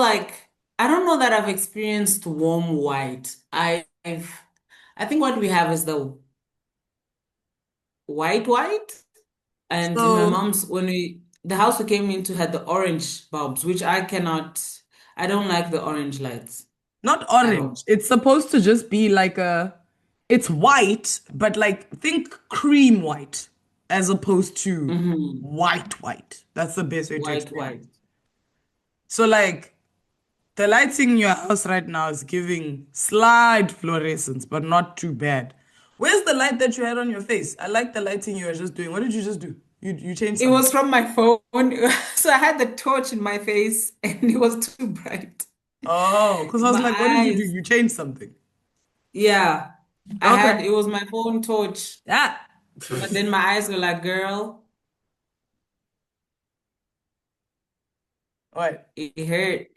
like I don't know that I've experienced warm white. I think what we have is the white. And in my So mom's when the house we came into had the orange bulbs, which I don't like the orange lights not at orange. all. It's supposed to just be like it's white, but like think cream white as opposed to Hmm. white. That's the best way to explain it. White. So like the lighting in your house right now is giving slight fluorescence, but not too bad. Where's the light that you had on your face? I like the lighting you were just doing. What did you just do? You changed It something. was from my phone. So I had the torch in my face and it was too bright. Oh, because I was My like, what did you do? eyes. You changed something. Yeah. Okay. It was my phone torch. Yeah. But then my eyes were like, girl, What? it hurt.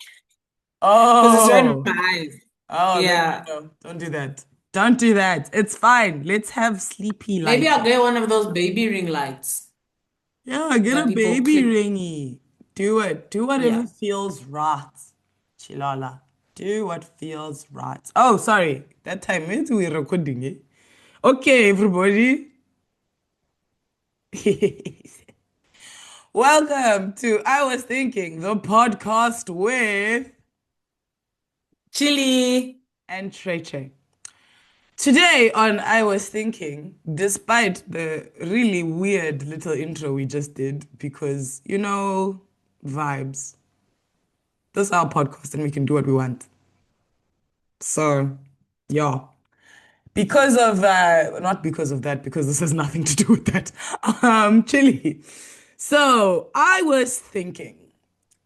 Because it's right in Oh. my eyes. Oh, then Yeah. no, don't do that. Don't do that. It's fine. Let's have sleepy Maybe light. I'll get one of those baby ring lights Yeah, get a that people baby clip. ringy. Do it. Do whatever Yeah. feels right. Chilala. Do what feels right. Oh, sorry. That time means we're recording it. Okay, everybody. Welcome to I Was Thinking, the podcast with Chili. and Treche. Today on I Was Thinking, despite the really weird little intro we just did, because, vibes. This is our podcast and we can do what we want. So, yeah. Not because of that, because this has nothing to do with that. Chili. So, I was thinking,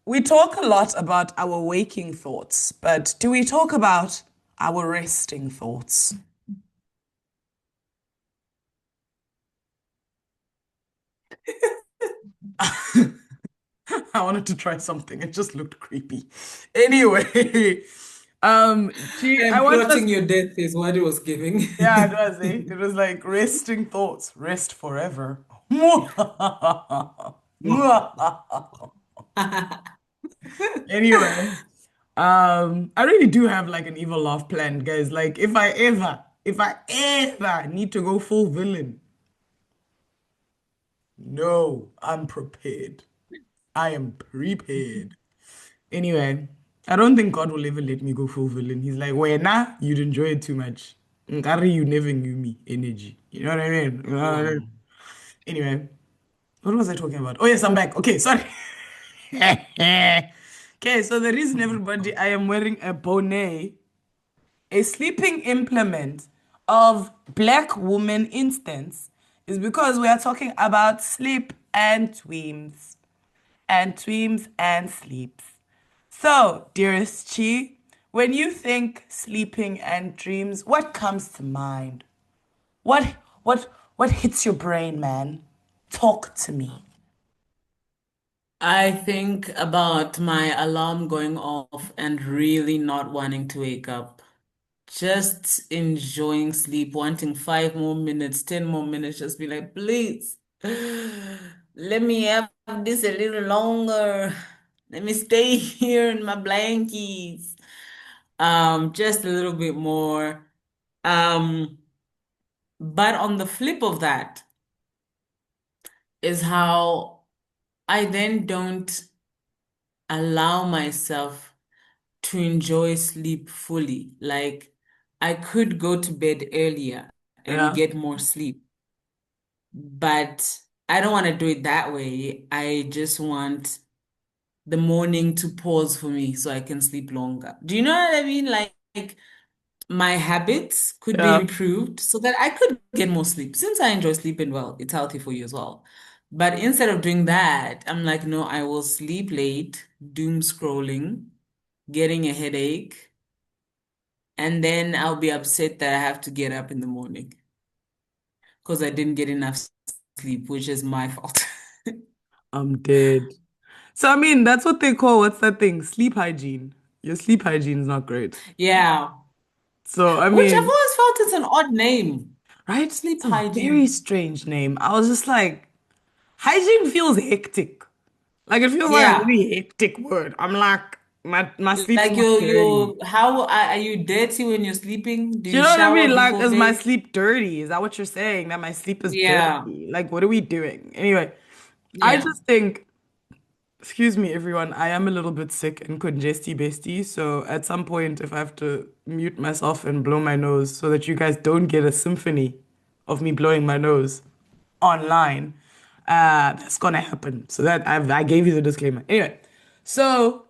we talk a lot about our waking thoughts, but do we talk about our resting thoughts? I wanted to try something. It just looked creepy. Anyway, I I'm want us. plotting your death is what it was giving. Yeah, it was, eh? It was like resting thoughts, rest forever. Anyway, I really do have like an evil laugh planned, guys. Like if I ever need to go full villain, no, I'm prepared. I am prepared. Anyway, I don't think God will ever let me go full villain. He's like, well, nah, you'd enjoy it too much. Nkari, you never knew me energy. You know what I mean? You know what I mean? Wow. Anyway, what was I talking about? Oh, yes, I'm back. Okay, sorry. Okay, so the reason everybody, I am wearing a bonnet, a sleeping implement of black woman instance, is because we are talking about sleep and tweams and sleeps. So, dearest Chi, when you think sleeping and dreams, what comes to mind? What what hits your brain, man? Talk to me. I think about my alarm going off and really not wanting to wake up. Just enjoying sleep, wanting 5 more minutes, 10 more minutes, just be like, please, let me have this a little longer. Let me stay here in my blankies. Just a little bit more. Um, but on the flip of that is how I then don't allow myself to enjoy sleep fully. Like I could go to bed earlier and Yeah. get more sleep, but I don't want to do it that way. I just want the morning to pause for me so I can sleep longer. Do you know what I mean? Like my habits could be Yeah. improved so that I could get more sleep. Since I enjoy sleeping well, it's healthy for you as well. But instead of doing that, I'm like, no, I will sleep late, doom scrolling, getting a headache, and then I'll be upset that I have to get up in the morning because I didn't get enough sleep, which is my fault. I'm dead. So I mean, that's what they call what's that thing? Sleep hygiene. Your sleep hygiene is not great. Yeah. So I Which I've mean, always felt it's an odd name. right? Sleep It's a very hygiene. strange name. I was just like, hygiene feels hectic. Like it feels like a Yeah. really hectic word. I'm like, My sleep's Like not dirty. how are you dirty when you're sleeping? Do Do you you know what I shower mean? Like, before is my bed? sleep dirty? Is that what you're saying? That my sleep is Yeah, dirty? Like, what are we doing? Anyway, I yeah. just think, excuse me, everyone, I am a little bit sick and congesty bestie. So at some point, if I have to mute myself and blow my nose so that you guys don't get a symphony of me blowing my nose online, that's gonna happen. So that I gave you the disclaimer. Anyway, so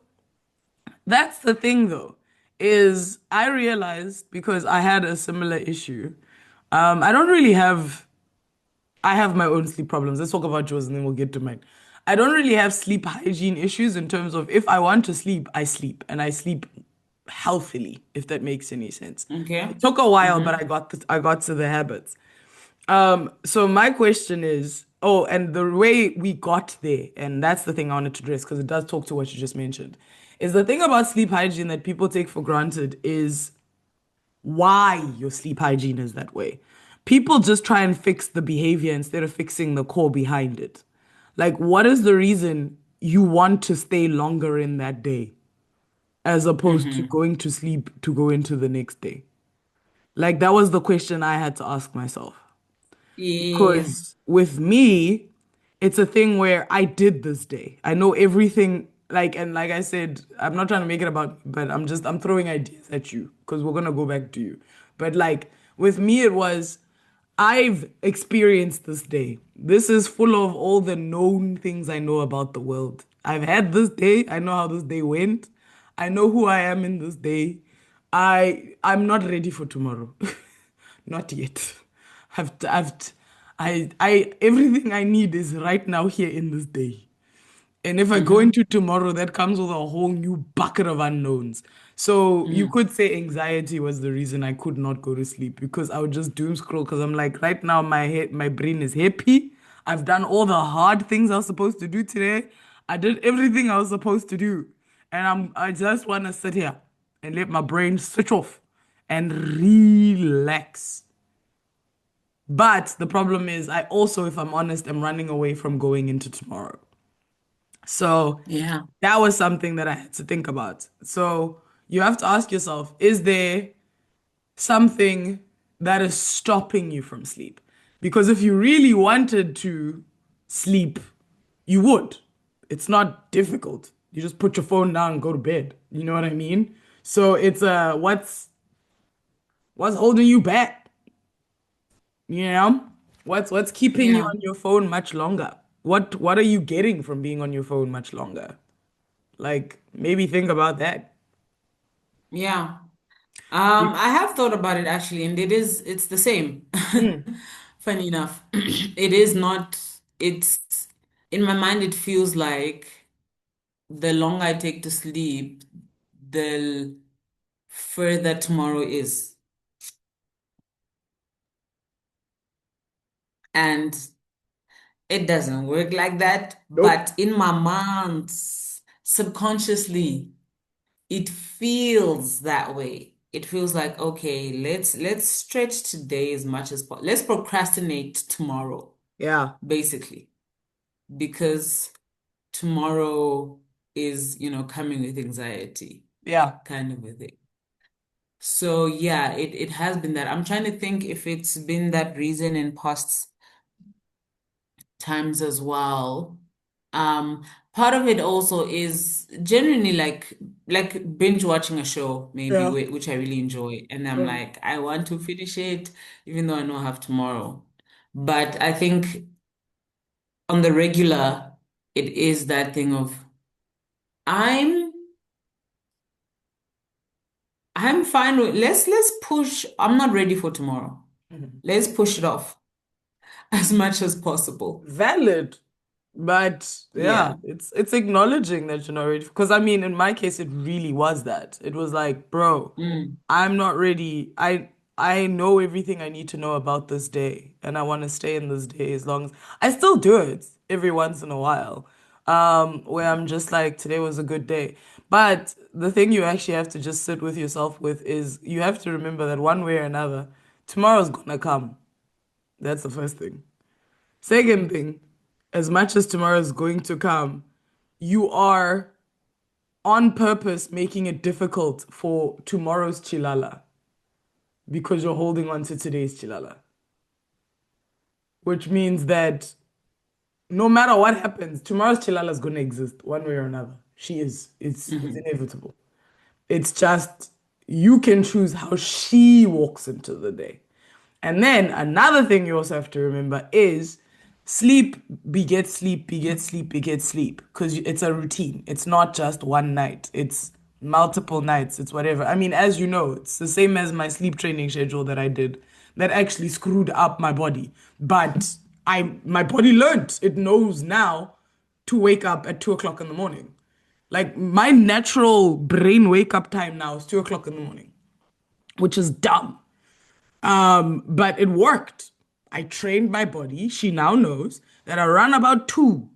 that's the thing though, is I realized because I had a similar issue. I don't really have I have my own sleep problems. Let's talk about yours and then we'll get to mine. I don't really have sleep hygiene issues in terms of if I want to sleep, I sleep and I sleep healthily, if that makes any sense. Okay. It took a while, but Mm-hmm. I got to the habits. So my question is, oh, and the way we got there, and that's the thing I wanted to address because it does talk to what you just mentioned, is the thing about sleep hygiene that people take for granted is why your sleep hygiene is that way. People just try and fix the behavior instead of fixing the core behind it. Like, what is the reason you want to stay longer in that day as opposed to Mm-hmm. going to sleep to go into the next day? Like, that was the question I had to ask myself. Yeah. Because with me, it's a thing where I did this day. I know everything, like, and like I said, I'm not trying to make it about, but I'm throwing ideas at you because we're gonna go back to you. But like with me, it was, I've experienced this day. This is full of all the known things I know about the world. I've had this day. I know how this day went. I know who I am in this day. I'm not ready for tomorrow. Not yet. I've everything I need is right now here in this day. And if I go Mm-hmm. into tomorrow, that comes with a whole new bucket of unknowns. So you Mm. could say anxiety was the reason I could not go to sleep because I would just doom scroll because I'm like, right now my brain is happy. I've done all the hard things I was supposed to do today. I did everything I was supposed to do. And I just want to sit here and let my brain switch off and relax. But the problem is, I also, if I'm honest, am running away from going into tomorrow. So Yeah. that was something that I had to think about. So you have to ask yourself, is there something that is stopping you from sleep? Because if you really wanted to sleep, you would. It's not difficult. You just put your phone down and go to bed. You know what I mean? So it's what's holding you back? You know? What's keeping you Yeah. on your phone much longer? What are you getting from being on your phone much longer? Like maybe think about that. Yeah. I have thought about it actually, and it's the same. Mm, Funny enough. It is not, it's in my mind, it feels like the longer I take to sleep, the further tomorrow is. And it doesn't work like that. nope. But in my mind, subconsciously, it feels that way. It feels like, okay, let's stretch today as much as possible. Let's procrastinate tomorrow, Yeah. basically, because tomorrow is, coming with anxiety, Yeah. kind of a thing. So yeah, it has been that. I'm trying to think if it's been that reason in past times as well. Um, Part of it also is genuinely like binge watching a show, maybe Yeah. which I really enjoy. And I'm Mm. like, I want to finish it, even though I know I have tomorrow. But I think on the regular, it is that thing of I'm I'm fine with let's push. I'm not ready for tomorrow. Mhm. Let's push it off as much as possible. Valid. But yeah, Yeah. it's acknowledging that you're not ready. Because I mean, in my case, it really was that. It was like, bro, Mm. I'm not ready. I know everything I need to know about this day, and I want to stay in this day as long as I still do it every once in a while. Where I'm just like, today was a good day. But the thing you actually have to just sit with yourself with is you have to remember that one way or another, tomorrow's gonna come. That's the first thing. Second thing, as much as tomorrow is going to come, you are on purpose making it difficult for tomorrow's chilala because you're holding on to today's chilala, which means that no matter what happens, tomorrow's chilala is going to exist one way or another. She is. It's Hmm. inevitable. It's just you can choose how she walks into the day. And then another thing you also have to remember is sleep begets sleep, begets sleep, begets sleep. Because it's a routine. It's not just one night, it's multiple nights, it's whatever. I mean, as you know, it's the same as my sleep training schedule that I did that actually screwed up my body. But my body learned. It knows now to wake up at 2 o'clock in the morning. Like my natural brain wake up time now is 2 o'clock in the morning, which is dumb. But it worked. I trained my body. She now knows that around about 2,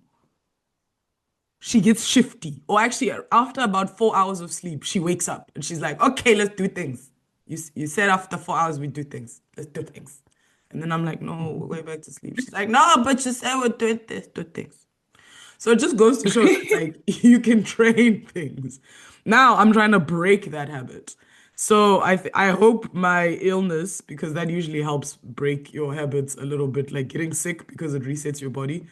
she gets shifty. Or actually, after about 4 hours of sleep, she wakes up and she's like, okay, let's do things. You said after 4 hours we do things. Let's do things. And then I'm like, no, we're going back to sleep. She's like, no, but you said we're doing this, do things. So it just goes to show that like you can train things. Now I'm trying to break that habit. So I hope my illness, because that usually helps break your habits a little bit, like getting sick because it resets your body.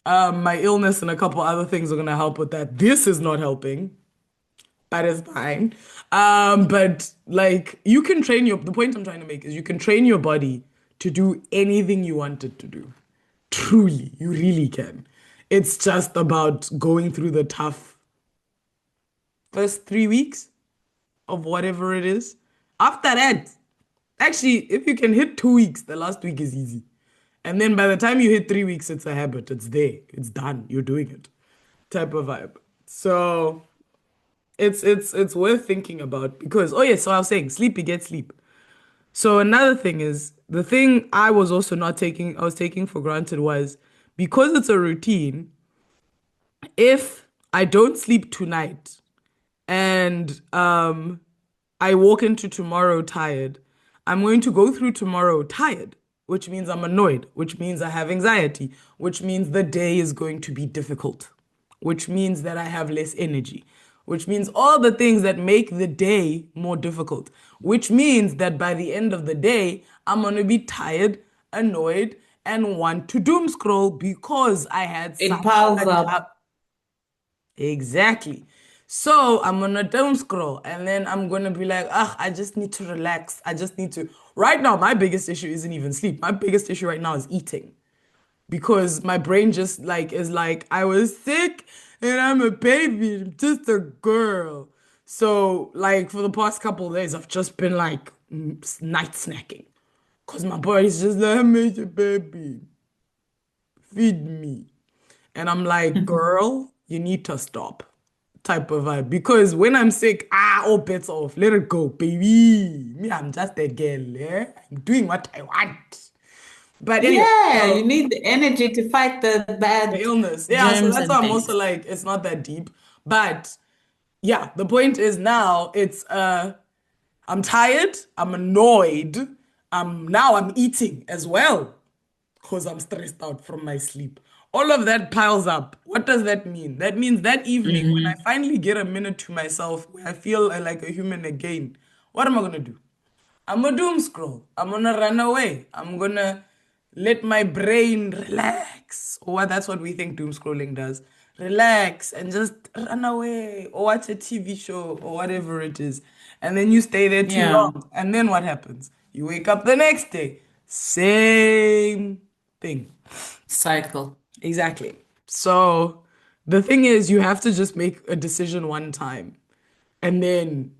My illness and a couple other things are gonna help with that. This is not helping, but it's fine. But like you can train the point I'm trying to make is you can train your body to do anything you want it to do. Truly, you really can. It's just about going through the tough first 3 weeks of whatever it is. After that, actually, if you can hit 2 weeks, the last week is easy. And then by the time you hit 3 weeks, it's a habit. It's there. It's done. You're doing it. Type of vibe. So it's worth thinking about because oh yeah, so I was saying sleep begets sleep. So another thing is the thing I was taking for granted was because it's a routine, if I don't sleep tonight and I walk into tomorrow tired, I'm going to go through tomorrow tired, which means I'm annoyed, which means I have anxiety, which means the day is going to be difficult, which means that I have less energy, which means all the things that make the day more difficult, which means that by the end of the day, I'm going to be tired, annoyed, and want to doom scroll because I had It such piles a tough. up. Exactly. So I'm gonna doom scroll and then I'm gonna be like, ah, I just need to relax. I just need to. Right now, my biggest issue isn't even sleep. My biggest issue right now is eating because my brain just like is like, I was sick and I'm a baby, I'm just a girl. So like for the past couple of days, I've just been like night snacking because my body's just like, I made a baby, feed me. And I'm like, girl, you need to stop type of vibe. Because when I'm sick, all bets off. Let it go, baby. Me, I'm just a girl, eh? I'm doing what I want. But anyway, Yeah, you so need the energy to fight the the bad illness. Yeah, so germs that's why and I'm also things. like, it's not that deep. But yeah, the point is now I'm tired, I'm annoyed, I'm eating as well because I'm stressed out from my sleep. All of that piles up. What does that mean? That means that evening, when I Hmm. finally get a minute to myself, where I feel like a human again, what am I gonna do? I'm gonna doom scroll. I'm gonna run away. I'm gonna let my brain relax. Or that's what we think doom scrolling does. Relax and just run away or watch a TV show or whatever it is. And then you stay there too Yeah, long. And then what happens? You wake up the next day. Same thing. cycle. Exactly. So the thing is, you have to just make a decision one time and then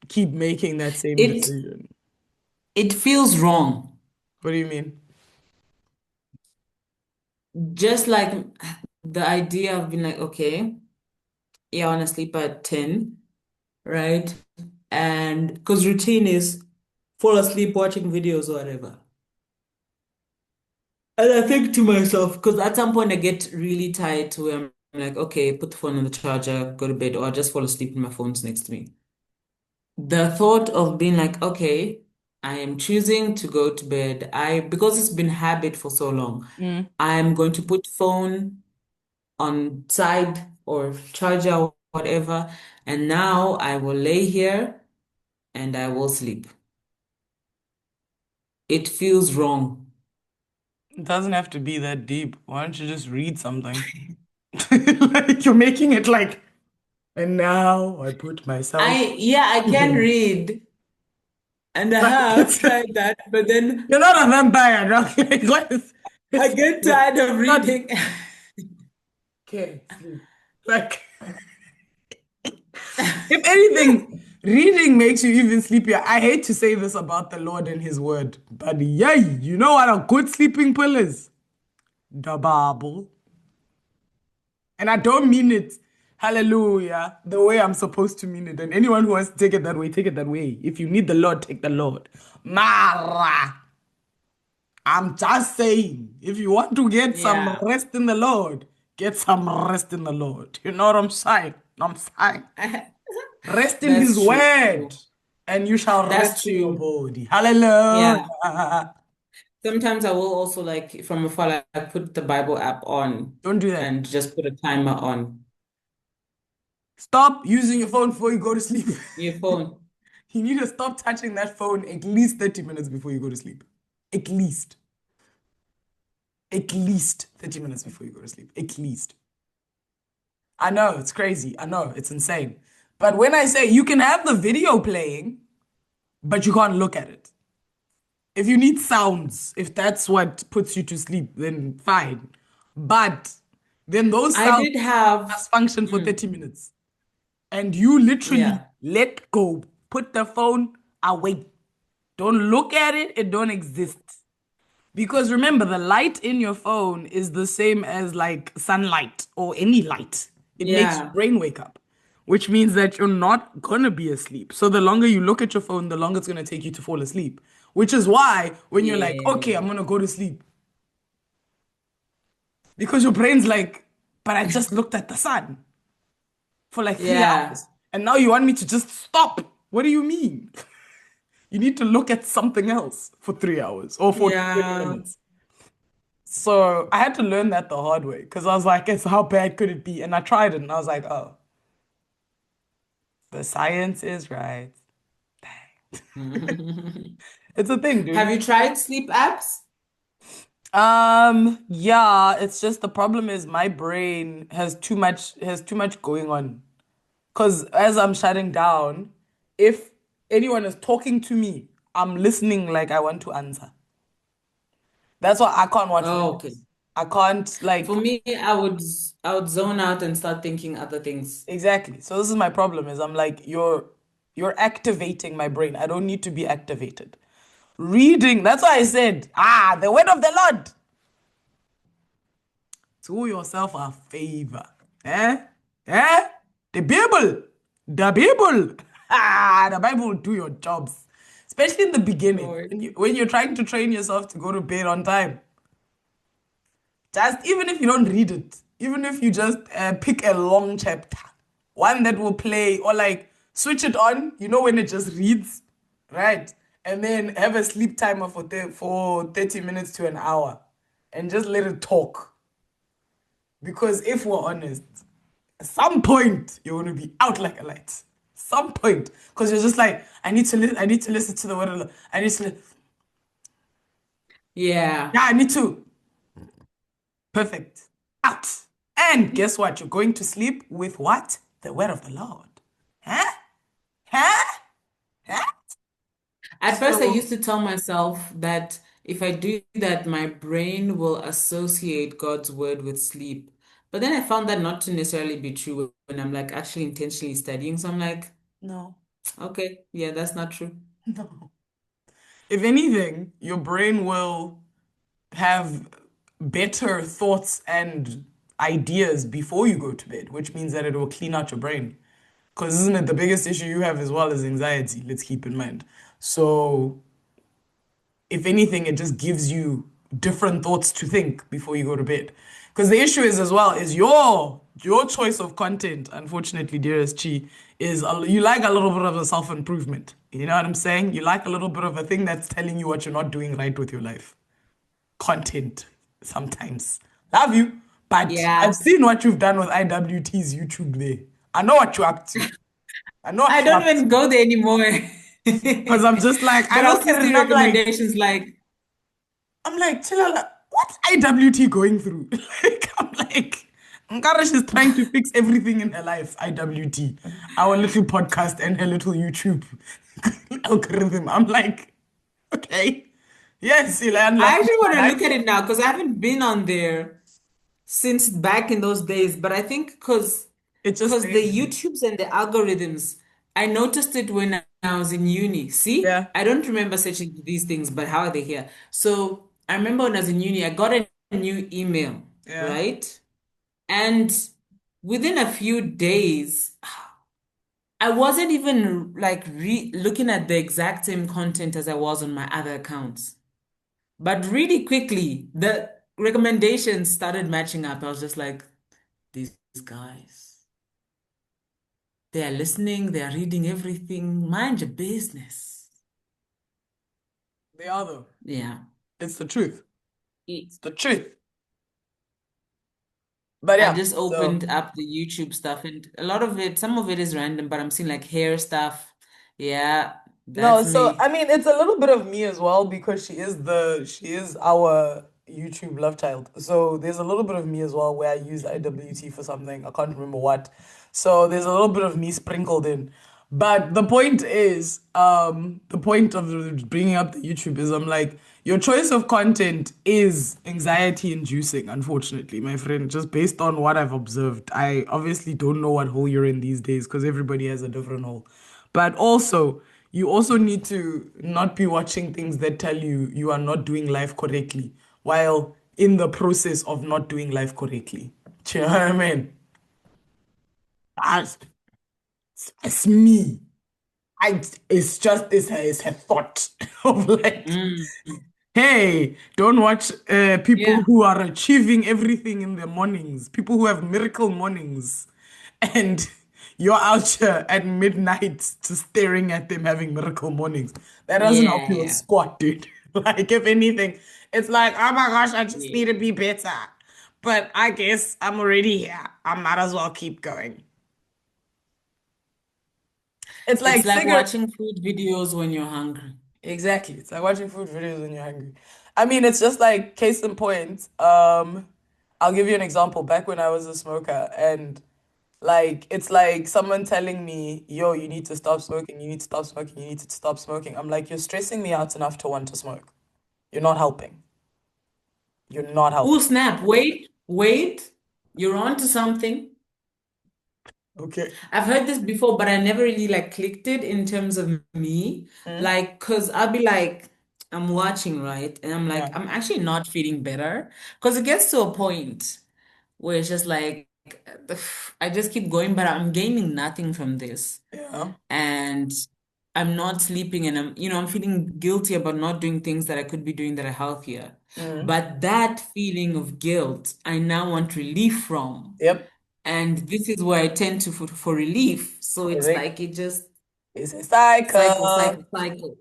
keep making that same It decision. it feels wrong. What do you mean? Just like the idea of being like, okay, yeah, I want to sleep at 10, right? And because routine is fall asleep watching videos or whatever. And I think to myself, because at some point I get really tired to where I'm like, okay, put the phone on the charger, go to bed, or I just fall asleep and my phone's next to me. The thought of being like, okay, I am choosing to go to bed. Because it's been habit for so long, Mm. I'm going to put phone on side or charger whatever. And now I will lay here and I will sleep. It feels wrong. It doesn't have to be that deep. Why don't you just read something? Like you're making it like, and now I put myself. Yeah, I can read and I Like, have tried that, but then you're not a vampire, dog. Like, what is, I it's get not, tired of not reading. okay, sleep. Like, if anything, reading makes you even sleepier. I hate to say this about the Lord and His Word, but yay, you know what a good sleeping pill is? The Bible. And I don't mean it, hallelujah, the way I'm supposed to mean it. And anyone who wants to take it that way, take it that way. If you need the Lord, take the Lord. Mara. I'm just saying, if you want to get some Yeah. rest in the Lord, get some rest in the Lord. You know what I'm saying? I'm saying. Rest in His That's true. word, and you shall rest That's in your true. body. Yeah. Hallelujah. Sometimes I will also like from afar, like put the Bible app on Don't do that. and just put a timer on Stop using your phone before you go to sleep. your phone. You need to stop touching that phone at least 30 minutes before you go to sleep. At least. At least 30 minutes before you go to sleep. At least. I know, it's crazy. I know, it's insane. But when I say you can have the video playing, but you can't look at it. If you need sounds, if that's what puts you to sleep, then fine. But then those I sounds did have, just function for mm, 30 minutes. And you literally yeah, let go, put the phone away. Don't look at it, it don't exist. Because remember, the light in your phone is the same as like sunlight or any light. It makes your yeah, brain wake up, which means that you're not gonna be asleep. So the longer you look at your phone, the longer it's gonna take you to fall asleep. Which is why when you're like, okay, yeah, I'm gonna go to sleep, because your brain's like, but I just looked at the sun for like three yeah, hours. And now you want me to just stop. What do you mean? You need to look at something else for 3 hours or for 20 yeah. minutes. So I had to learn that the hard way because I was like, it's how bad could it be? And I tried it and I was like, oh, the science is right. It's a thing, Have dude. you tried sleep apps? Yeah, it's just the problem is my brain has too much going on. Because as I'm shutting down, if anyone is talking to me, I'm listening like I want to answer. That's why I can't watch Oh, okay. videos. I can't For like me, I would zone out and start thinking other things. exactly. So this is my problem is I'm like you're activating my brain. I don't need to be activated. Reading, that's why I said, the word of the Lord. Do yourself a favor. Eh? Eh? The Bible. The Bible. The Bible will do your jobs. Especially in the beginning. Lord. When you're trying to train yourself to go to bed on time. Just even if you don't read it, even if you just pick a long chapter, one that will play or like switch it on, you know, when it just reads, right? And then have a sleep timer for 30 minutes to an hour and just let it talk. Because if we're honest, at some point you're gonna be out like a light. Some point. Because you're just like, I need to listen to the word of the I need to Yeah. yeah, I need to. Perfect. Out. And guess what? You're going to sleep with what? The word of the Lord. Huh? Huh? Huh? At first, I So, used to tell myself that if I do that, my brain will associate God's word with sleep. But then I found that not to necessarily be true when I'm like actually intentionally studying. So I'm like, no, okay, yeah, that's not true. no. If anything, your brain will have better thoughts and ideas before you go to bed, which means that it will clean out your brain. Because isn't it the biggest issue you have as well as anxiety? Let's keep in mind. So if anything, it just gives you different thoughts to think before you go to bed. Because the issue is as well is your choice of content, unfortunately, dearest Chi, is you like a little bit of a self-improvement. You know what I'm saying? You like a little bit of a thing that's telling you what you're not doing right with your life. Content sometimes. Love you. But I've Yeah. seen what you've done with IWT's YouTube there. I know what you're up to. I know I what you're don't up to. even go there anymore. Because I'm just like, I But I'll look still at it see and recommendations like, I'm like, Chilala, what's IWT going through? Like, I'm like, Ngarish is trying to fix everything in her life. IWT, our little podcast and her little YouTube algorithm. I'm like, okay, yes, Ilan I laughing actually want my to look life. at it now because I haven't been on there since back in those days. But I think It just because the stayed there. YouTubes and the algorithms, I noticed it when I was in uni. See, Yeah, I don't remember searching for these things, but how are they here? So I remember when I was in uni, I got a new email, yeah. right? And within a few days, I wasn't even like re looking at the exact same content as I was on my other accounts. But really quickly, the recommendations started matching up. I was just like, these guys, they are listening, they are reading everything. Mind your business. They are though. Yeah. It's the truth. E- It's the truth. But I yeah, just so. opened up the YouTube stuff and a lot of it, some of it is random, but I'm seeing like hair stuff. Yeah, No, that's so I me. mean it's a little bit of me as well because she is our YouTube love child. So there's a little bit of me as well where I use IWT for something. I can't remember what. So there's a little bit of me sprinkled in. But the point is, the point of bringing up the YouTube is I'm like, your choice of content is anxiety inducing, unfortunately, my friend, just based on what I've observed. I obviously don't know what hole you're in these days because everybody has a different hole. But also, you also need to not be watching things that tell you you are not doing life correctly while in the process of not doing life correctly. Do you know what I mean? That's, that's me. It's a thought of like, Mm, hey, don't watch people yeah. who are achieving everything in the mornings, people who have miracle mornings, and you're out here at midnight just staring at them having miracle mornings. That doesn't help Yeah, you a yeah. squat, dude. Like, if anything, it's like, oh my gosh, I just Yeah. need to be better. But I guess I'm already here. I might as well keep going. It's It's like like cigarette. watching food videos when you're hungry. Exactly. It's like watching food videos when you're hungry. I mean, it's just like case in point. I'll give you an example. Back when I was a smoker, and like it's like someone telling me, "Yo, you need to stop smoking. You need to stop smoking. You need to stop smoking." I'm like, "You're stressing me out enough to want to smoke. You're not helping. You're not Oh, helping." snap. Wait, wait. You're on to something. Okay. I've heard this before, but I never really like clicked it in terms of me. Hmm? Like, cause I'll be like, I'm watching, right? And I'm Yeah. like, I'm actually not feeling better. Cause it gets to a point where it's just like, I just keep going, but I'm gaining nothing from this. Yeah. And I'm not sleeping and I'm feeling guilty about not doing things that I could be doing that are healthier. Mm. But that feeling of guilt, I now want relief from. Yep. And this is where I tend to for relief. So it's Correct. like it just It's a cycle, cycle. cycle, cycle.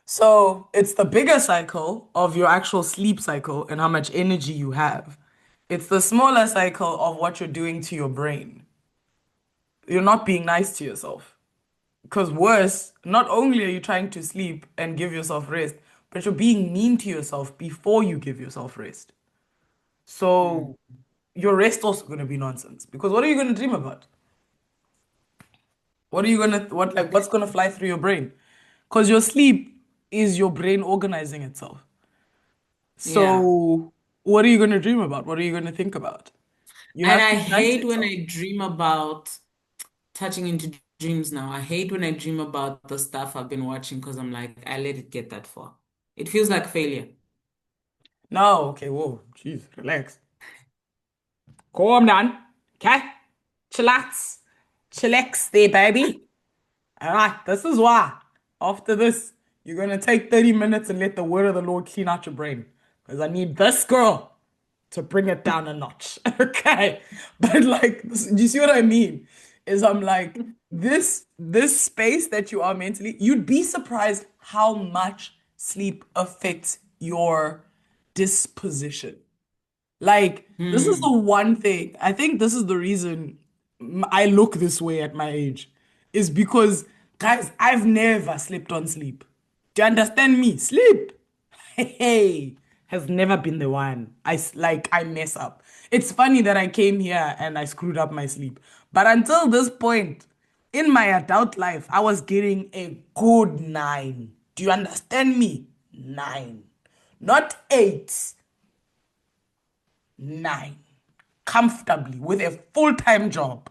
So it's the bigger cycle of your actual sleep cycle and how much energy you have. It's the smaller cycle of what you're doing to your brain. You're not being nice to yourself. Because worse, not only are you trying to sleep and give yourself rest, but you're being mean to yourself before you give yourself rest. Mm. So your rest also going to be nonsense. Because what are you going to dream about? What are you going to, what's going to fly through your brain? Because your sleep is your brain organizing itself. Yeah. So, what are you going to dream about? What are you going to think about? You And have I to be nice to hate when yourself. I dream about touching into dreams now. I hate when I dream about the stuff I've been watching because I'm like, I let it get that far. It feels like failure. No, okay, whoa, jeez, relax. Calm down, okay? Chillax. Chillax there, baby. All right, this is why. After this, you're going to take 30 minutes and let the word of the Lord clean out your brain. Because I need this girl to bring it down a notch. Okay. But like, do you see what I mean? Is I'm like, this space that you are mentally, you'd be surprised how much sleep affects your disposition. Like, this is the Hmm. one thing. I think this is the reason. I look this way at my age is because, guys, I've never slept on sleep. Do you understand me? Sleep, hey, has never been the one. I mess up. It's funny that I came here and I screwed up my sleep. But until this point in my adult life, I was getting a good 9. Do you understand me? 9. Not 8, 9. Comfortably with a full-time job.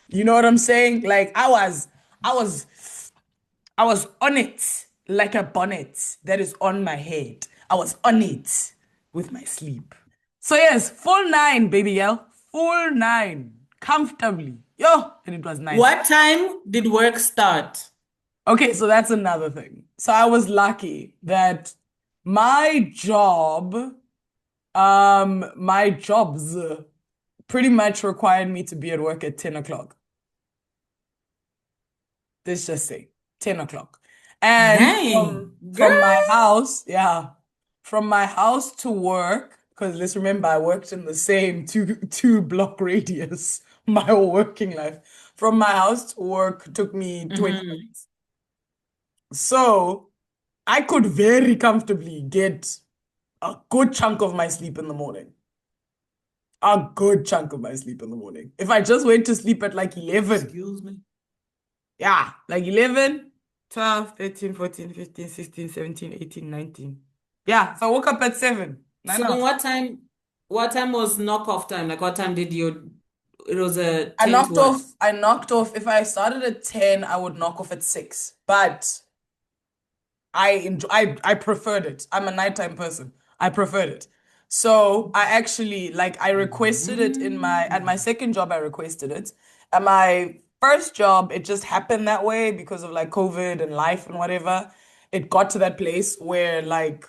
You know what I'm saying? Like I was, I was on it like a bonnet that is on my head. I was on it with my sleep. So yes, full 9, baby girl, full 9, comfortably. Yo, and it was nice. What time did work start? Okay, so that's another thing. So I was lucky that my job, my jobs pretty much required me to be at work at 10 o'clock. Let's just say 10 o'clock. And Dang, from my girl. house, yeah, from my house to work, because let's remember I worked in the same two block radius my whole working life. From my house to work took me 20 Hmm. minutes. So I could very comfortably get a good chunk of my sleep in the morning. A good chunk of my sleep in the morning. If I just went to sleep at like 11, Excuse me. yeah, like 11, 12, 13, 14, 15, 16, 17, 18, 19. Yeah, so I woke up at 7, 9 So then hours. what time was knock off time? Like what time did you, it was a 10 to what? I knocked off. If I started at 10, I would knock off at 6. But I preferred it. I'm a nighttime person. I preferred it. So I actually like I requested it in my at my Mm. second job I requested it. At my first job, it just happened that way because of like COVID and life and whatever. It got to that place where like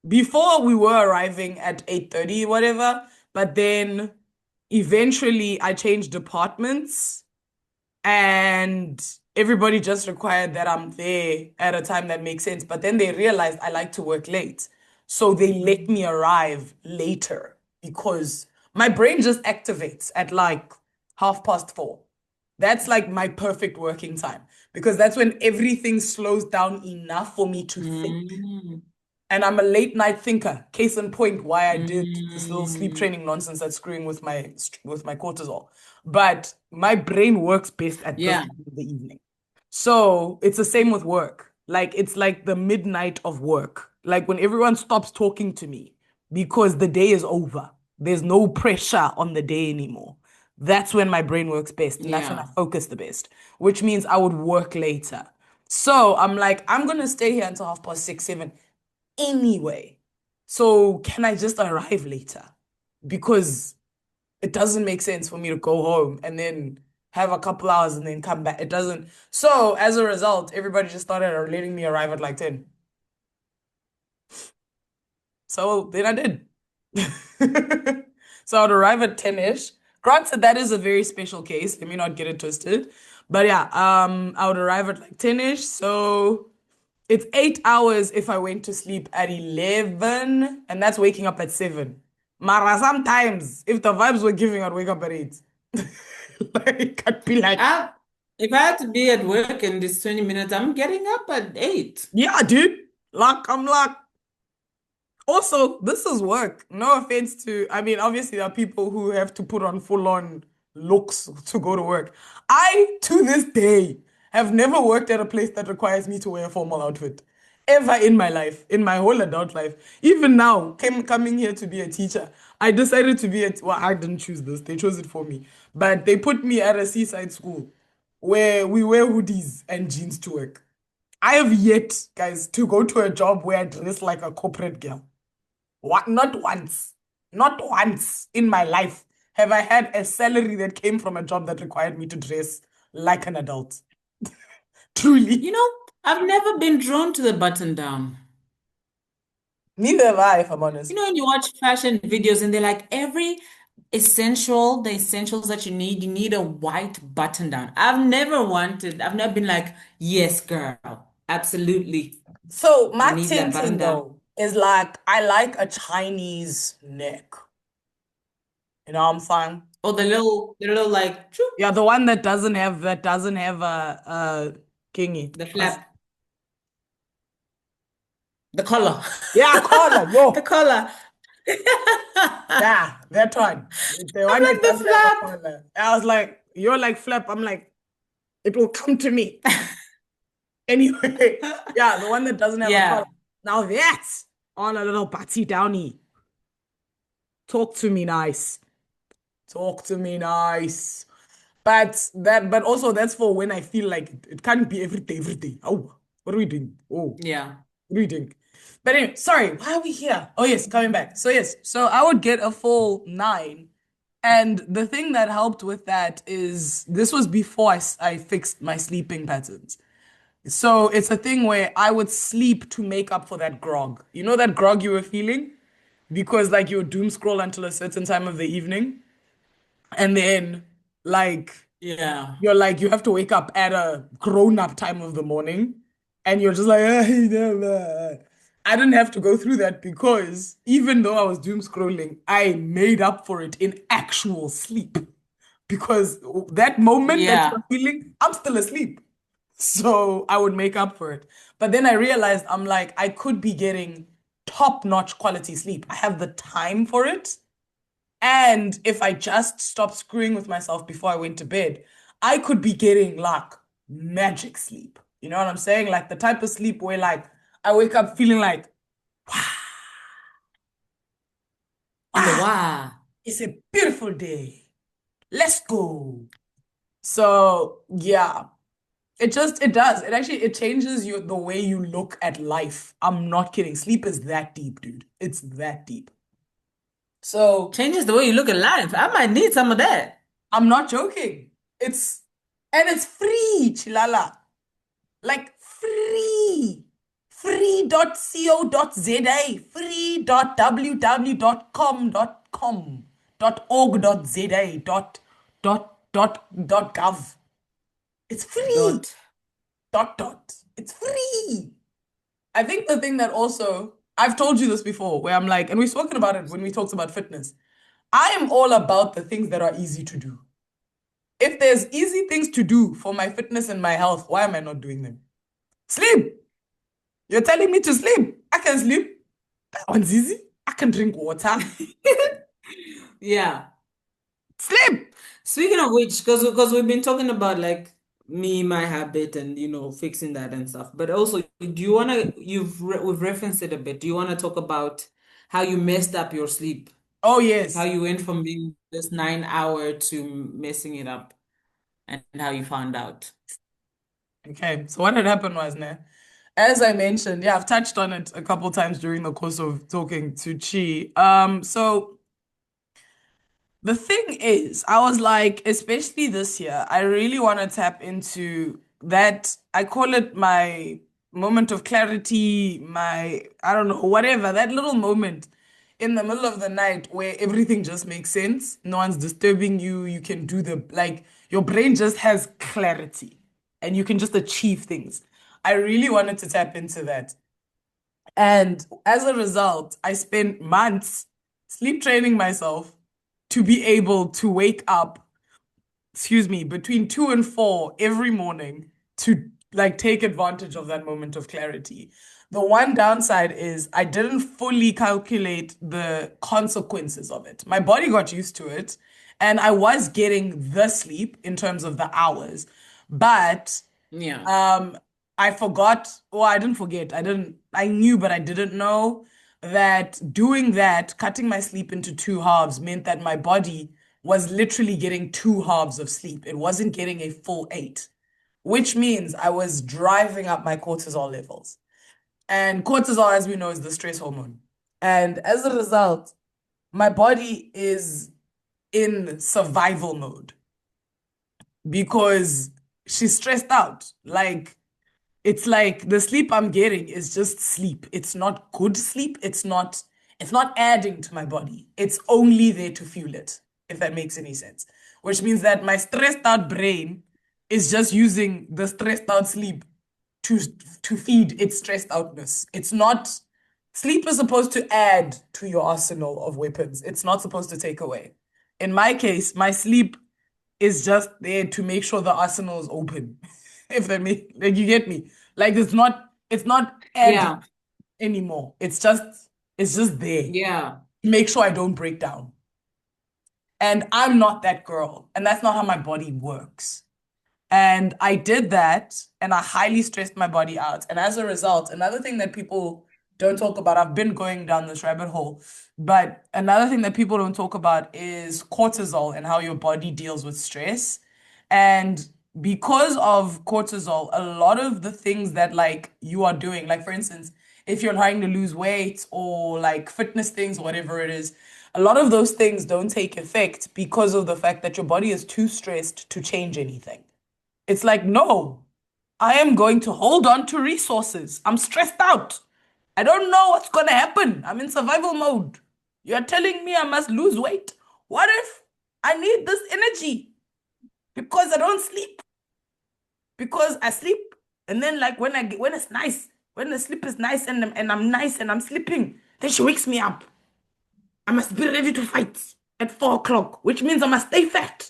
before we were arriving at 8:30 whatever, but then eventually I changed departments and everybody just required that I'm there at a time that makes sense. But then they realized I like to work late. So they let me arrive later because my brain just activates at like 4:30. That's like my perfect working time because that's when everything slows down enough for me to think. Mm. And I'm a late night thinker. Case in point, why I did this little sleep Mm. training nonsense that's screwing with my cortisol. But my brain works best at this Yeah. time of the evening. So it's the same with work. Like it's like the midnight of work. Like when everyone stops talking to me because the day is over. There's no pressure on the day anymore. That's when my brain works best, and that's when I Yeah. focus the best, which means I would work later. So I'm like, I'm gonna stay here until 6:30, 7 anyway. So can I just arrive later? Because it doesn't make sense for me to go home and then have a couple hours and then come back. It doesn't. So as a result, everybody just started letting me arrive at like 10. So then I did. So I'd arrive at 10-ish. Granted, that is a very special case. Let me not get it twisted. But yeah, I would arrive at like 10-ish. So it's 8 hours if I went to sleep at 11, and that's waking up at 7. Mara, sometimes if the vibes were giving, I'd wake up at 8. Like, I'd be like, I, if I had to be at work in this 20 minutes, I'm getting up at 8. yeah, dude. I'm like, also, this is work. No offense to, I mean, obviously, there are people who have to put on full on looks to go to work. I, to this day, have never worked at a place that requires me to wear a formal outfit ever in my life, in my whole adult life. Even now, coming here to be a teacher, I decided to be well, I didn't choose this, they chose it for me. But they put me at a seaside school where we wear hoodies and jeans to work. I have yet, guys, to go to a job where I dress like a corporate girl. What? Not once in my life have I had a salary that came from a job that required me to dress like an adult. You Truly. know, I've never been drawn to the button down. Neither have I, if I'm You honest. know, when you watch fashion videos and they're like the essentials that you need a white button down. I've never been like, yes, girl, absolutely. So I my need that button tinting down. though is like I like a Chinese neck. You know what I'm saying? Oh, the little like choop, Yeah, the one that doesn't have a kingy. the flap, the collar, Yeah, collar. the Yo, collar. yeah, that one. The I'm one that like the doesn't have a flap. collar. I was like, you're like flap. I'm like, it will come to me. Anyway, yeah, the one that doesn't have a collar. Yeah, Now that's on a little batsy downy. Talk to me nice. Talk to me nice. But also that's for when I feel like it can't be every day, every day. Oh, what are we doing? Oh, yeah, what are we doing? But anyway, sorry, why are we here? Oh yes, coming back. So yes, so I would get a full 9. And the thing that helped with that is this was before I fixed my sleeping patterns. So it's a thing where I would sleep to make up for that grog. You know that grog you were feeling? Because like you would doom scroll until a certain time of the evening. And then like yeah, you're like you have to wake up at a grown-up time of the morning. And you're just like, I didn't have to go through that because even though I was doom scrolling, I made up for it in actual sleep. Because that moment that yeah. you're feeling, I'm still asleep. So I would make up for it. But then I realized I'm like, I could be getting top-notch quality sleep. I have the time for it. And if I just stopped screwing with myself before I went to bed, I could be getting like magic sleep. You know what I'm saying? Like the type of sleep where like I wake up feeling like, In the wow, wah. it's a beautiful day. Let's go. So yeah, it does. It changes the way you look at life. I'm not kidding. Sleep is that deep, dude. It's that deep. So Changes the way you look at life. I might need some of that. I'm not joking. It's and it's free, Chilala. Like free. Free.co.za. Free.www.com.org.za. Dot gov. It's free. Dot. It's free. I think the thing that also, I've told you this before, where I'm like, and we've spoken about it when we talked about fitness. I am all about the things that are easy to do. If there's easy things to do for my fitness and my health, why am I not doing them? Sleep. You're telling me to sleep. I can sleep. That one's easy. I can drink water. Yeah. Sleep. Speaking of which, because we've been talking about like me, my habit, and fixing that and stuff. But also, do you wanna we've referenced it a bit. Do you wanna talk about how you messed up your sleep? Oh, How yes. you went from being this 9 hour to messing it up and how you found out. Okay. So what had happened was, nah, as I mentioned, yeah, I've touched on it a couple times during the course of talking to Chi. So the thing is, I was like, especially this year, I really want to tap into that. I call it my moment of clarity, I don't know, whatever, that little moment in the middle of the night where everything just makes sense. No one's disturbing you. You can do like, your brain just has clarity and you can just achieve things. I really wanted to tap into that. And as a result, I spent months sleep training myself to be able to wake up, excuse me, between 2 and 4 every morning to like take advantage of that moment of clarity. The one downside is I didn't fully calculate the consequences of it. My body got used to it, and I was getting the sleep in terms of the hours, but Yeah. um, I forgot, or I didn't forget. I knew, but I didn't know that doing that, cutting my sleep into two halves, meant that my body was literally getting two halves of sleep. It wasn't getting a full 8, which means I was driving up my cortisol levels. And cortisol, as we know, is the stress hormone. And as a result, my body is in survival mode because she's stressed out. It's like the sleep I'm getting is just sleep. It's not good sleep. It's not adding to my body. It's only there to fuel it, if that makes any sense. Which means that my stressed out brain is just using the stressed out sleep to to feed its stressed outness. It's not Sleep is supposed to add to your arsenal of weapons. It's not supposed to take away. In my case, my sleep is just there to make sure the arsenal is open. If that make like you get me. Like it's not adding Yeah. anymore. It's just there Yeah. to make sure I don't break down. And I'm not that girl. And that's not how my body works. And I did that and I highly stressed my body out. And as a result, another thing that people don't talk about, I've been going down this rabbit hole, but another thing that people don't talk about is cortisol and how your body deals with stress. And because of cortisol, a lot of the things that like you are doing, like for instance, if you're trying to lose weight or like fitness things, whatever it is, a lot of those things don't take effect because of the fact that your body is too stressed to change anything. It's like, no, I am going to hold on to resources. I'm stressed out. I don't know what's going to happen. I'm in survival mode. You're telling me I must lose weight. What if I need this energy because I don't sleep? Because I sleep and then like when it's nice, when the sleep is nice and I'm nice and I'm sleeping, then she wakes me up. I must be ready to fight at 4 o'clock, which means I must stay fat.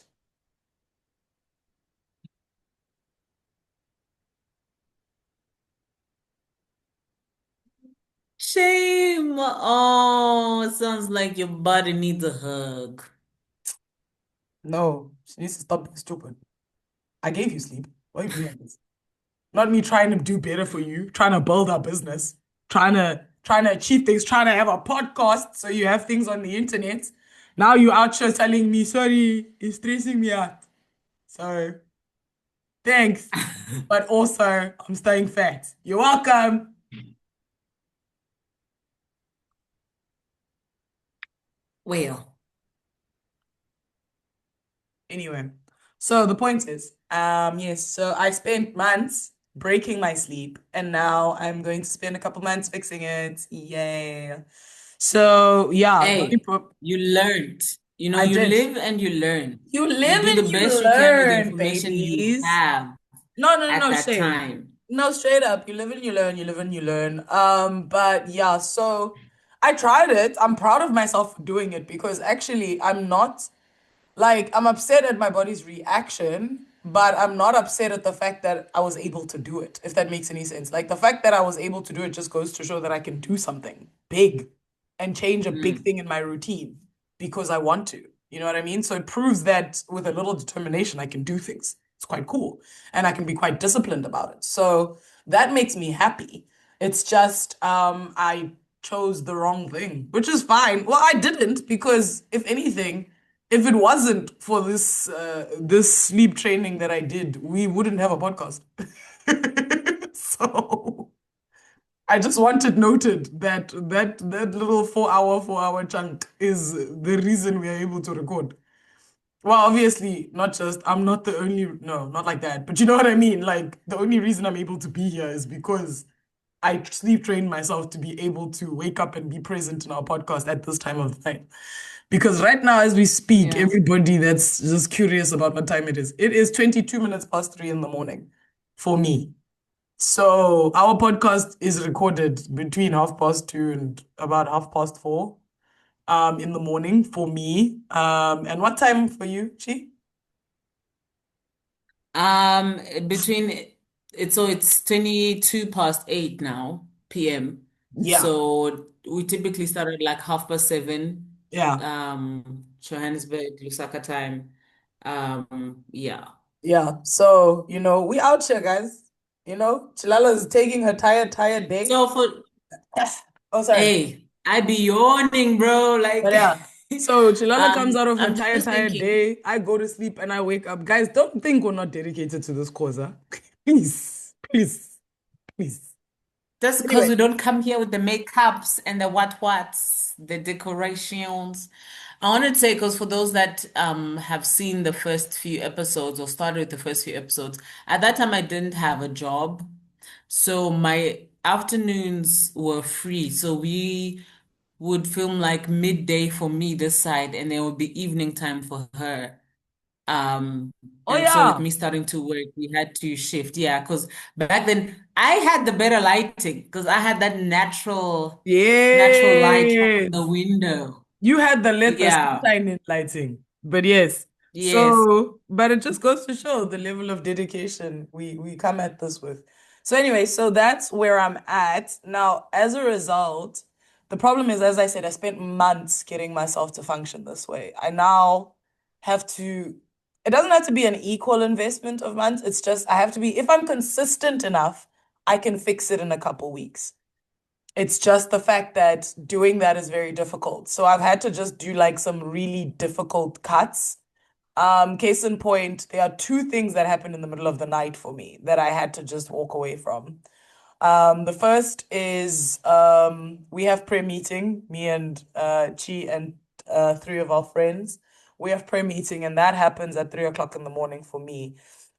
Shame. Oh, it sounds like your body needs a hug. No, she needs to stop being stupid. I gave you sleep. Why are you being like this? Not me trying to do better for you, trying to build our business, trying to achieve things, trying to have a podcast so you have things on the internet. Now you out here telling me, sorry, it's stressing me out. So thanks. But also I'm staying fat. You're welcome. Well, Anyway, so the point is, yes, so I spent months breaking my sleep, and now I'm going to spend a couple months fixing it. Yeah. So yeah, the only hey, pro you learned. You know, I you did. live and you learn. You You live do the and you best you can with the learn, information you babies. have No, no, at no, that shade. time. No, straight up. You live and you learn, you live and you learn. But yeah, so I tried it. I'm proud of myself for doing it because actually I'm not like I'm upset at my body's reaction, but I'm not upset at the fact that I was able to do it, if that makes any sense. Like the fact that I was able to do it just goes to show that I can do something big and change a big Mm, thing in my routine because I want to. You know what I mean? So it proves that with a little determination, I can do things. It's quite cool. And I can be quite disciplined about it. So that makes me happy. It's just I chose the wrong thing, which is fine. Well, I didn't because if anything, if it wasn't for this sleep training that I did, we wouldn't have a podcast. So I just wanted noted that that little 4 hour chunk is the reason we are able to record. Well, obviously, not just I'm not the only no, not like that, but you know what I mean? Like the only reason I'm able to be here is because I sleep trained myself to be able to wake up and be present in our podcast at this time of the night. Because right now, as we speak, yeah. everybody that's just curious about what time it is 22 minutes past 3 in the morning for me. So our podcast is recorded between 2:30 and about 4:30 in the morning for me. And what time for you, Chi? Between it's so it's 22 past 8 now, PM. Yeah, So we typically start at like 7:30, yeah, Johannesburg, Lusaka time. Yeah. yeah. So, we out here, guys. Chilala is taking her tired day. So for Oh, sorry. hey, I be yawning, bro. But Like yeah. So Chilala comes out of her I'm just tired thinking. day. I go to sleep and I wake up. Guys, don't think we're not dedicated to this cause, huh? Please, please, please. Just because Anyway, we don't come here with the makeups and the what's, the decorations. I wanted to say, because for those that have seen the first few episodes or started with the first few episodes, at that time I didn't have a job. So my afternoons were free. So we would film like midday for me this side, and then it would be evening time for her. Um, oh and so with yeah. me starting to work, we had to shift. Yeah, because back then I had the better lighting because I had that natural light from the Yes. window. You had the let the Yeah. sunshine in lighting. But yes. Yes. So, but it just goes to show the level of dedication we come at this with. So anyway, so that's where I'm at. Now, as a result, the problem is, as I said, I spent months getting myself to function this way. I now have to, it doesn't have to be an equal investment of months. It's just I have to be, if I'm consistent enough, I can fix it in a couple weeks. It's just the fact that doing that is very difficult. So I've had to just do like some really difficult cuts. Case in point, there are two things that happened in the middle of the night for me that I had to just walk away from. The first is we have prayer meeting, me and Chi and three of our friends. We have prayer meeting, and that happens at 3 o'clock in the morning for me.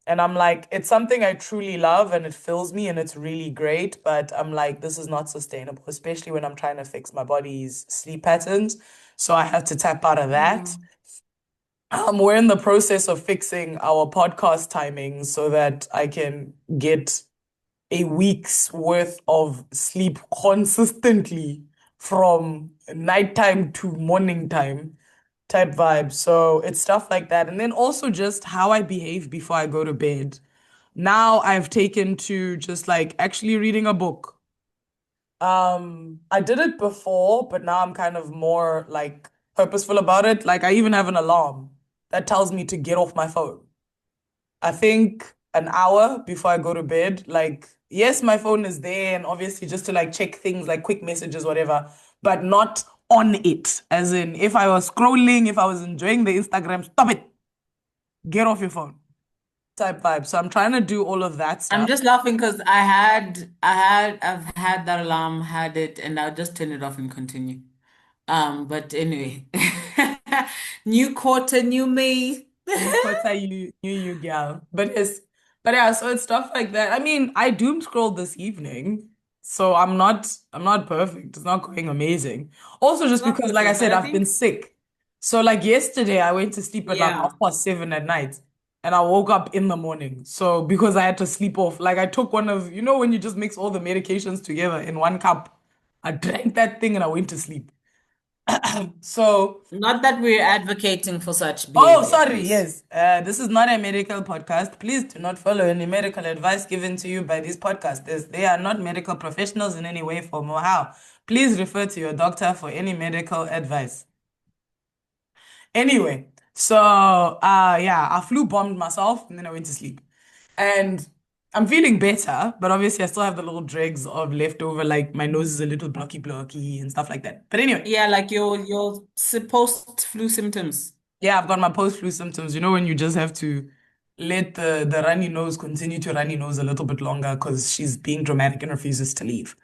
And I'm like, it's something I truly love and it fills me and it's really great. But I'm like, this is not sustainable, especially when I'm trying to fix my body's sleep patterns. So I have to tap out of that. Mm. We're in the process of fixing our podcast timing so that I can get a week's worth of sleep consistently from nighttime to morning time type vibe. So it's stuff like that. And then also just how I behave before I go to bed. Now I've taken to just like actually reading a book. I did it before, but now I'm kind of more like purposeful about it. Like I even have an alarm that tells me to get off my phone. I think an hour before I go to bed. Like, yes, my phone is there and obviously just to like check things like quick messages, whatever, but not on it. As in, if I was scrolling, if I was enjoying the Instagram, stop it. Get off your phone type vibe. So I'm trying to do all of that I'm stuff. just laughing because I've had that alarm, had it, and I'll just turn it off and continue. But anyway, new quarter, new me. New quarter, you girl. But yeah, so it's stuff like that. I mean, I doom scrolled this evening, so I'm not perfect. It's not going amazing. Also, It's just not because, like I perfect, but said, I I've been think, sick. So like yesterday, I went to sleep at like half yeah, past 7 at night, and I woke up in the morning. So because I had to sleep off, like I took one of, when you just mix all the medications together in one cup, I drank that thing and I went to sleep. So. not that we're advocating for such Oh, behavior, sorry. please. Yes. This is not a medical podcast. Please do not follow any medical advice given to you by these podcasters. They are not medical professionals in any way, form, or how. Please refer to your doctor for any medical advice. Anyway, so yeah, I flu bombed myself and then I went to sleep. And I'm feeling better, but obviously I still have the little dregs of leftover, like my nose is a little blocky and stuff like that. But anyway. Yeah, like your supposed flu symptoms. Yeah, I've got my post-flu symptoms. You know, when you just have to let the runny nose continue to runny nose a little bit longer because she's being dramatic and refuses to leave.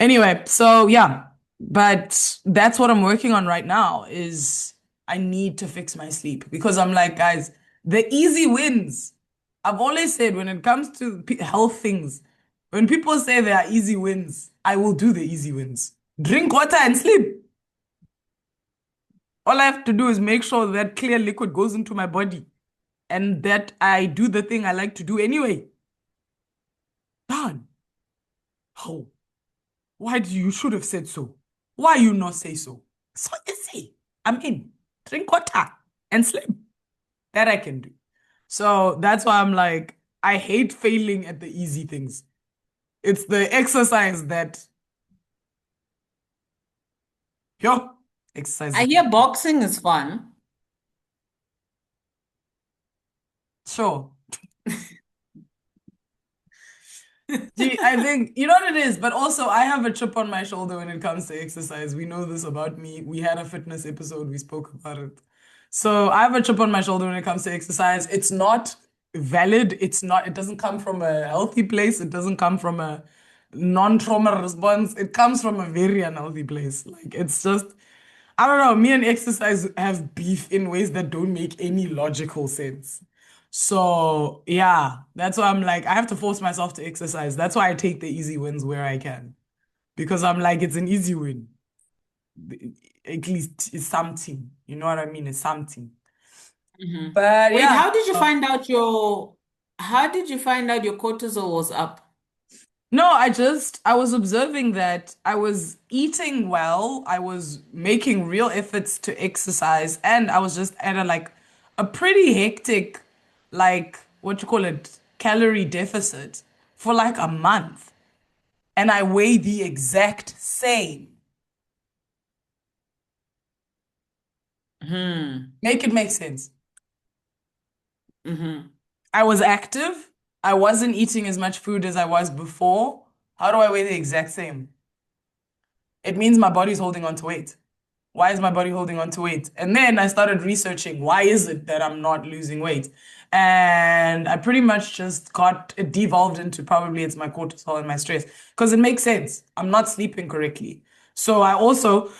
Anyway, so yeah, but that's what I'm working on right now is I need to fix my sleep because I'm like, guys, the easy wins. I've always said when it comes to health things, when people say there are easy wins, I will do the easy wins. Drink water and sleep. All I have to do is make sure that clear liquid goes into my body and that I do the thing I like to do anyway. Done. How? Why do you should have said so? Why you not say so? So easy. I'm in. Drink water and sleep. That I can do. So that's why I'm like, I hate failing at the easy things. It's the exercise that, yo, exercise I is hear boxing is fun. sure. Gee, I think you know what it is, but also I have a chip on my shoulder when it comes to exercise. We know this about me. We had a fitness episode, we spoke about it. So I have a chip on my shoulder when it comes to exercise. It's not valid. It doesn't come from a healthy place. It doesn't come from a non-trauma response. It comes from a very unhealthy place. Like it's just, I don't know, me and exercise have beef in ways that don't make any logical sense. So yeah, that's why I'm like, I have to force myself to exercise. That's why I take the easy wins where I can. Because I'm like, it's an easy win. At least it's something. You know what I mean? It's something. Hmm. But Wait, yeah, how did you find out your cortisol was up? No, I was observing that I was eating well, I was making real efforts to exercise, and I was just at a pretty hectic, what you call it, calorie deficit for like a month. And I weigh the exact same. Hmm. Make it make sense. Mm-hmm. I was active. I wasn't eating as much food as I was before. How do I weigh the exact same? It means my body's holding on to weight. Why is my body holding on to weight? And then I started researching why is it that I'm not losing weight? And I pretty much just got it devolved into probably it's my cortisol and my stress because it makes sense. I'm not sleeping correctly. So I also,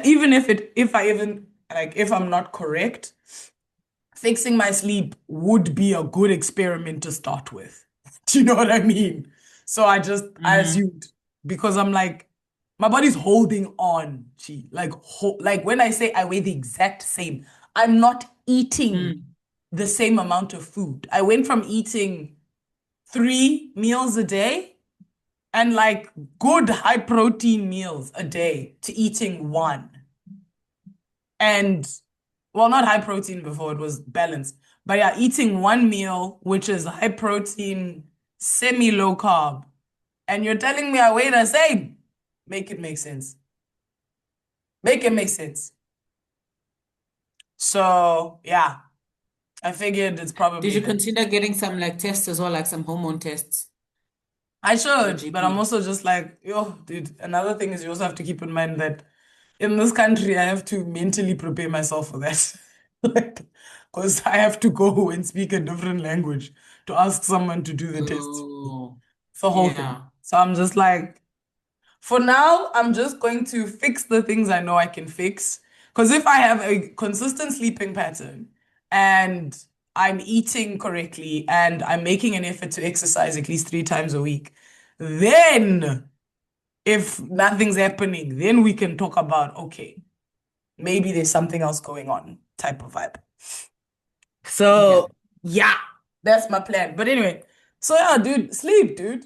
even if I even like, if I'm not correct, fixing my sleep would be a good experiment to start with. Do you know what I mean? So I Mm-hmm. assumed because I'm like, my body's holding on, gee. Like when I say I weigh the exact same, I'm not eating Mm. the same amount of food. I went from eating 3 meals a day and like good high protein meals a day to eating one. And well, not high protein before, it was balanced. But yeah, eating one meal, which is high protein, semi low carb, and you're telling me I weigh the same. Make it make sense. Make it make sense. So yeah, I figured it's Did probably you that. consider getting some like tests as well, like some hormone tests I with a should, but I'm GP? also just like, yo, dude, another thing is you also have to keep in mind that in this country, I have to mentally prepare myself for that. Like, because I have to go and speak a different language to ask someone to do the test. Oh, It's a whole thing. yeah. So I'm just like, for now, I'm just going to fix the things I know I can fix. Because if I have a consistent sleeping pattern and I'm eating correctly and I'm making an effort to exercise at least 3 times a week, then if nothing's happening, then we can talk about, okay, maybe there's something else going on type of vibe. Yeah. So, yeah, that's my plan. But anyway, so yeah, dude, sleep, dude.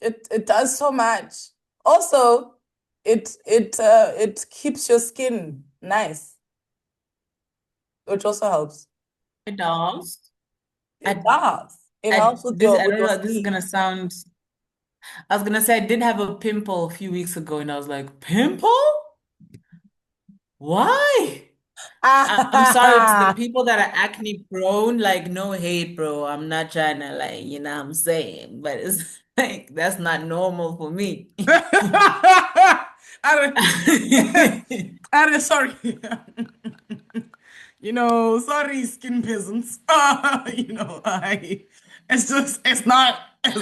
It does so much. Also, it keeps your skin nice, which also helps. It does. It I does. It I helps with this your I don't know, this is sleep. gonna sound I was gonna say I did have a pimple a few weeks ago and I was like, pimple? Why? I'm sorry to the Ah, people that are acne prone, like no hate, bro. I'm not trying to like, you know what I'm saying, but it's like that's not normal for me. I sorry. Sorry, skin peasants. It's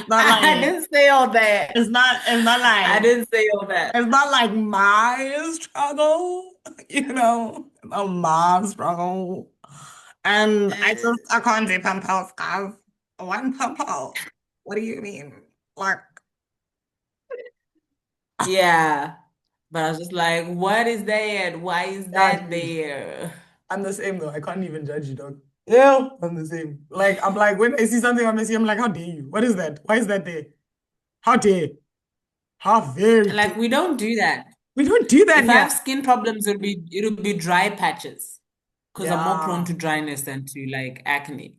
not I like, didn't say all that. it's not I like, didn't say all that. it's not like my struggle, not my struggle. And I can't do pimples, guys. One pimple. What do you mean? Like, Yeah. But I was just like, what is that? Why is yeah, that dude. there? I'm the same though. I can't even judge you, dog. Yeah, I'm the same. Like, I'm like, when I see something on Messi, I'm like, how dare you? What is that? Why is that there? How dare? How very dare? Like we don't do that. We don't do that If I here. have skin problems, it'll be dry patches because I'm more prone Yeah. to dryness than to like acne.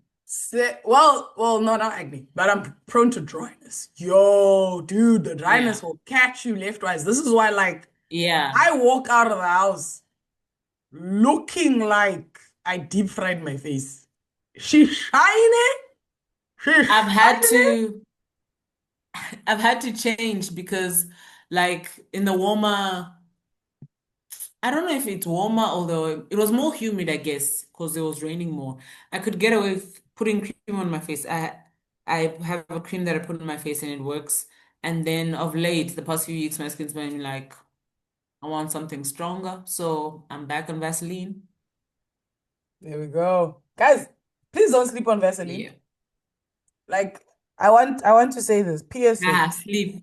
Well, no, not acne, but I'm prone to dryness. Yo, dude, the dryness Yeah. will catch you leftwise. This is why, like, Yeah. I walk out of the house looking like I deep fried my face. She's shiny. She's I've had shiny. to I've had to change because like in the warmer, I don't know if it's warmer, although it was more humid, I guess, because it was raining more. I could get away with putting cream on my face. I have a cream that I put on my face and it works. And then of late, the past few weeks, my skin's been like, I want something stronger. So I'm back on Vaseline. There we go. Guys, please don't sleep on Vaseline. Yeah. Like, I want to say this. PSA. Ah, sleep.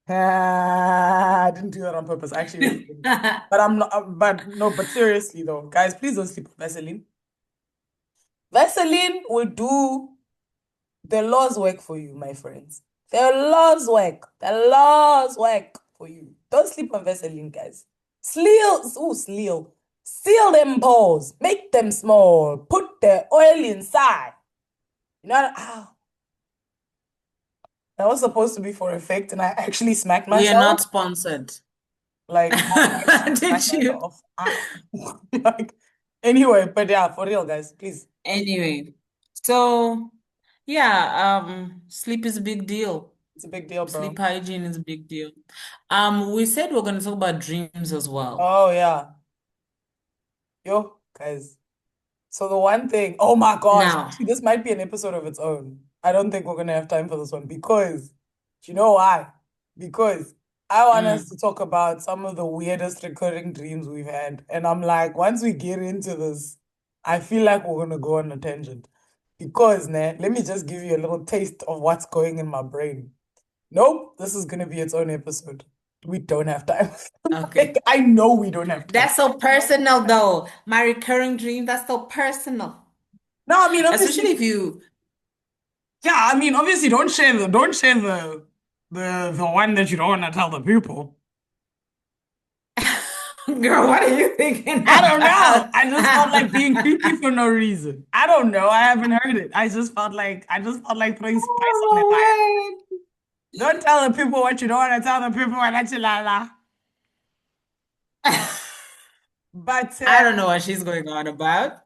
I didn't do that on purpose. I actually really didn't. But I'm not, but no, but seriously though, guys, please don't sleep on Vaseline. Vaseline will do the Lord's work for you, my friends. There are loves work. There are loves work for you. Don't sleep on Vaseline, guys. Seal. Seal them pores. Make them small. Put the oil inside. You know, that was supposed to be for effect, and I actually smacked We are myself. not sponsored. Like, I actually smacked Did you? myself. Ow. Like, anyway, but yeah, for real, guys, please. Anyway, so yeah, sleep is a big deal. It's a big deal, bro. Sleep hygiene is a big deal. We said we're going to talk about dreams as well. Oh, yeah. Yo, guys. So the one thing, oh my gosh, Now, actually, this might be an episode of its own. I don't think we're gonna have time for this one because, do you know why? Because I want us mm, to talk about some of the weirdest recurring dreams we've had. And I'm like, once we get into this, I feel like we're gonna go on a tangent. Because, nah, let me just give you a little taste of what's going in my brain. Nope, this is gonna be its own episode. We don't have time. Like, okay. I know we don't have time. That's so personal though. My recurring dream, that's so personal. No, I mean, Especially obviously, if you, yeah, I mean, obviously, don't share the one that you don't want to tell the people. girl, what are you thinking I don't know. about? I just felt like being creepy for no reason. I don't know. I haven't heard it. I just felt like throwing spice on the fire. Oh Don't tell the people what you don't want to tell the people and that's la la. my word. But I don't know what she's going on about.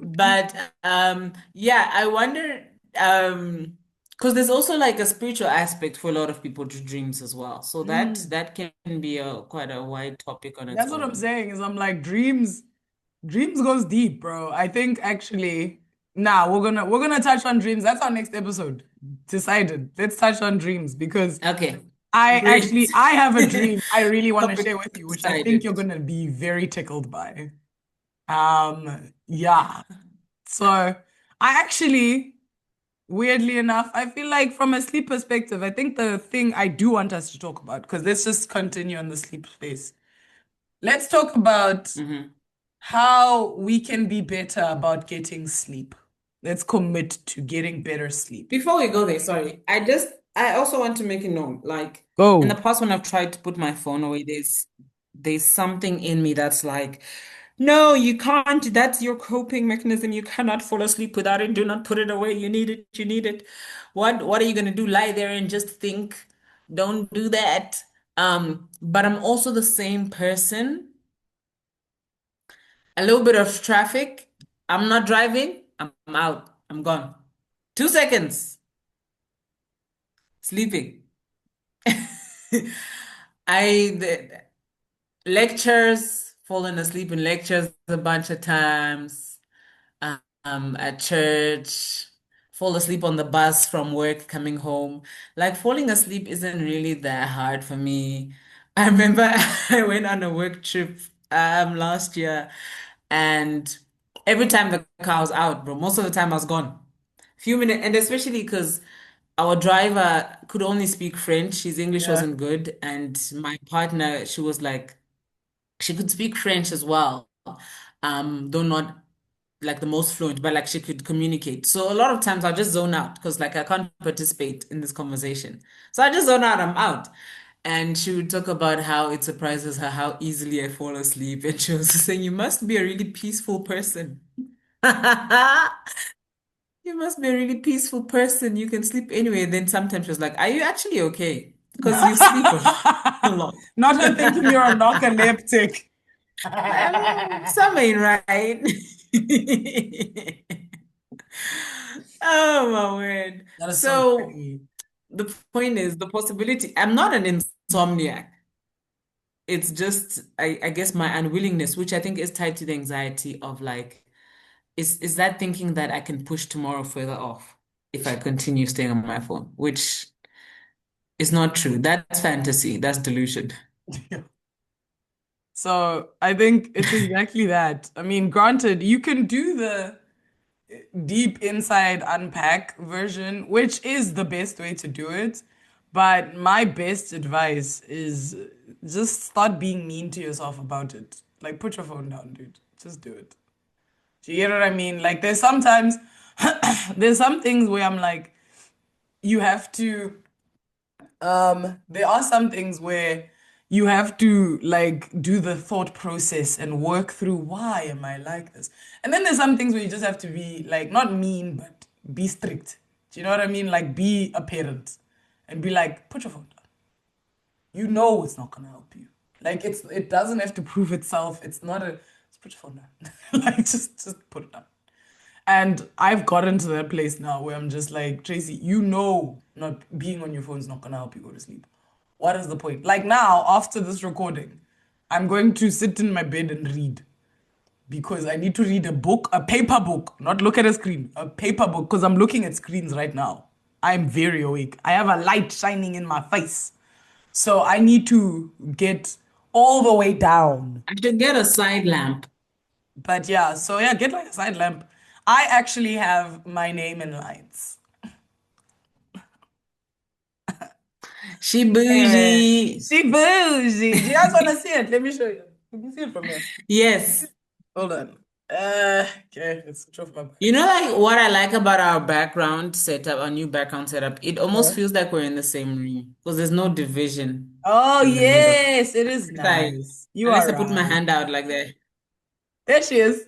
But yeah, I wonder because there's also like a spiritual aspect for a lot of people to dreams as well. So mm, that can be a quite a wide topic on its that's what I'm own. saying is I'm like dreams goes deep, bro. I think actually nah, we're gonna touch on dreams. That's our next episode. Decided. Let's touch on dreams because Okay, I great. I have a dream I really want to Topic share with you, which I think decided. you're gonna be very tickled by. Yeah. So I actually, weirdly enough, I feel like from a sleep perspective, I think the thing I do want us to talk about, because let's just continue on the sleep space. Let's talk about Mhm. how we can be better about getting sleep. Let's commit to getting better sleep. Before we go there, sorry, I also want to make a note. Like in the Go. past when I've tried to put my phone away, there's something in me that's like, no, you can't. That's your coping mechanism. You cannot fall asleep without it. Do not put it away. You need it. You need it. What are you gonna do? Lie there and just think? Don't do that. But I'm also the same person. A little bit of traffic. I'm not driving. I'm out. I'm gone. 2 seconds. Sleeping. The lectures, fallen asleep in lectures a bunch of times, at church, fall asleep on the bus from work coming home. Like falling asleep isn't really that hard for me. I remember I went on a work trip last year and every time the car was out, bro, most of the time I was gone. Few minutes, and especially because our driver could only speak French. His English Yeah. wasn't good. And my partner, she was like, she could speak French as well. Though not like the most fluent, but like she could communicate. So a lot of times I'll just zone out because like I can't participate in this conversation. So I just zone out, I'm out. And she would talk about how it surprises her how easily I fall asleep. And she was saying, you must be a really peaceful person. You must be a really peaceful person. You can sleep anyway. Then sometimes she was like, are you actually okay? Because you sleep a lot. Not her thinking you're a narcoleptic. Some ain't right. Oh my word. That is so So funny. the point is the possibility. I'm not an insomniac. It's just I guess my unwillingness, which I think is tied to the anxiety of like, is that thinking that I can push tomorrow further off if I continue staying on my phone, which is not true. That's fantasy. That's delusion. So I think it's exactly that. I mean, granted, you can do the deep inside unpack version, which is the best way to do it. But my best advice is just start being mean to yourself about it. Like, put your phone down, dude. Just do it. Do you get what I mean? Like, there's sometimes, there's some things where I'm like, you have to. There are some things where you have to like do the thought process and work through why am I like this? And then there's some things where you just have to be like not mean, but be strict. Do you know what I mean? Like be a parent and be like, put your phone down. You know it's not gonna help you. Like it doesn't have to prove itself. It's not a just put your phone down. Like just put it down. And I've gotten to that place now where I'm just like, Tracy, you know, not being on your phone is not gonna help you go to sleep. What is the point? Like now, after this recording, I'm going to sit in my bed and read because I need to read a book, a paper book, not look at a screen, a paper book, because I'm looking at screens right now. I'm very awake. I have a light shining in my face. So I need to get all the way down. I should get a side lamp. But yeah, so yeah, get like a side lamp. I actually have my name in lights. She Anyway, bougie. she bougie. Do you guys want to see it? Let me show you. You can see it from here. Yes. Hold on. Okay, let's switch off my You bike. know, like what I like about our background setup, our new background setup, it almost Yeah. feels like we're in the same room because there's no division Oh in the middle. yes, it is Unless I, nice. You unless are I put my right. hand out like that. There she is.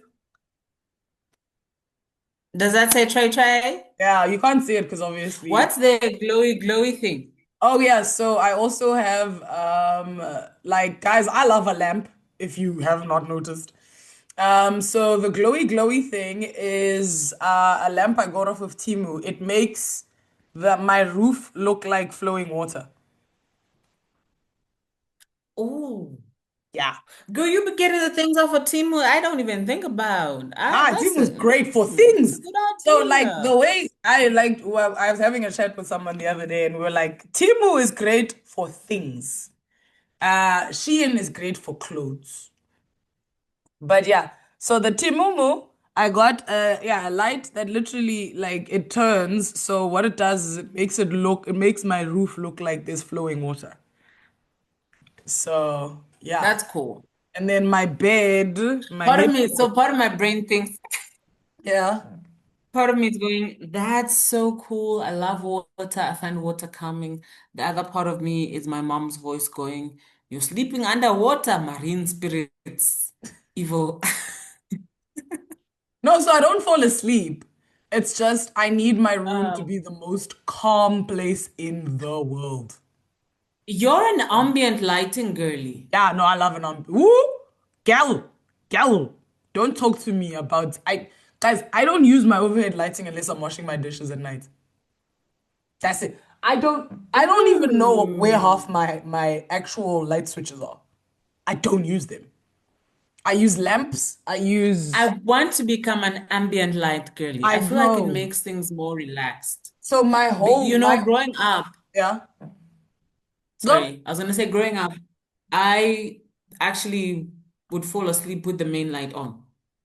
Does that say try try? Yeah, you can't see it because obviously. What's the glowy glowy thing? Oh yeah, so I also have like guys, I love a lamp if you have not noticed. So the glowy thing is a lamp I got off of Timu. It makes my roof look like flowing water. Oh, Yeah. girl, you be getting the things off of Timu I don't even think about. Ah, Timu's Listen, great for that's a things. good So like the idea. way I like, well, I was having a chat with someone the other day and we were like, Timu is great for things. Shein is great for clothes. But yeah, so the Timumu, I got a light that literally like it turns. So what it does is it makes my roof look like there's flowing water. So yeah. That's cool. And then my bed, my headboard. Part of my brain thinks, Yeah. part of me is going, that's so cool. I love water. I find water calming. The other part of me is my mom's voice going, you're sleeping underwater, marine spirits, evil. No, so I don't fall asleep. It's just I need my room to Um, be the most calm place in the world. you're an ambient lighting girly. Yeah, no, I love an woo, gal, gal. Don't talk to me about guys. I don't use my overhead lighting unless I'm washing my dishes at night. That's it. I don't even know where Ooh. half my actual light switches are. I don't use them. I use lamps. I want to become an ambient light girly. I I feel like it know. makes things more relaxed. So my whole You know, my growing up, yeah. Go. sorry, I was gonna say growing up, I actually would fall asleep with the main light on.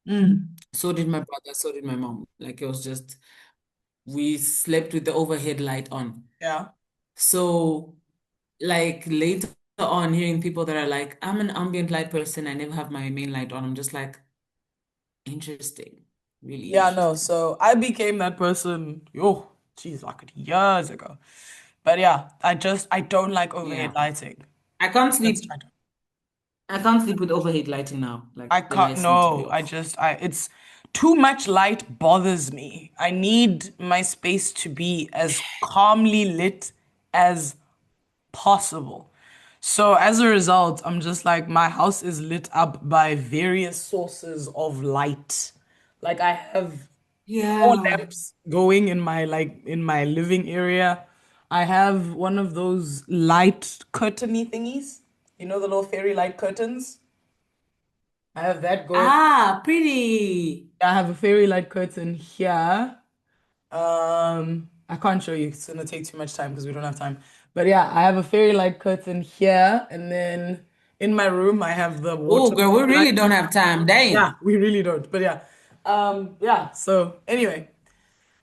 Mm, So did my brother, so did my mom. Like it was just we slept with the overhead light on. yeah. So like later on, hearing people that are like, I'm an ambient light person, I never have my main light on. I'm just like, interesting, really Yeah, no. interesting. So I became that person, geez, like years ago. But yeah, I don't like overhead Yeah. lighting. I can't Let's sleep. try to. I can't sleep with overhead lighting now. I Like the can't, lights need to be no, off. it's too much light bothers me. I need my space to be as calmly lit as possible. So as a result, I'm just like my house is lit up by various sources of light. Like I have four Yeah. lamps going in my living area. I have one of those light curtainy thingies. You know the little fairy light curtains? I have that going. Ah, pretty. I have a fairy light curtain here. I can't show you. It's gonna take too much time because we don't have time. But yeah, I have a fairy light curtain here, and then in my room I have the Oh, girl, we waterproof really light. don't have time. Yeah, Damn. we really don't. But yeah. Yeah. So anyway,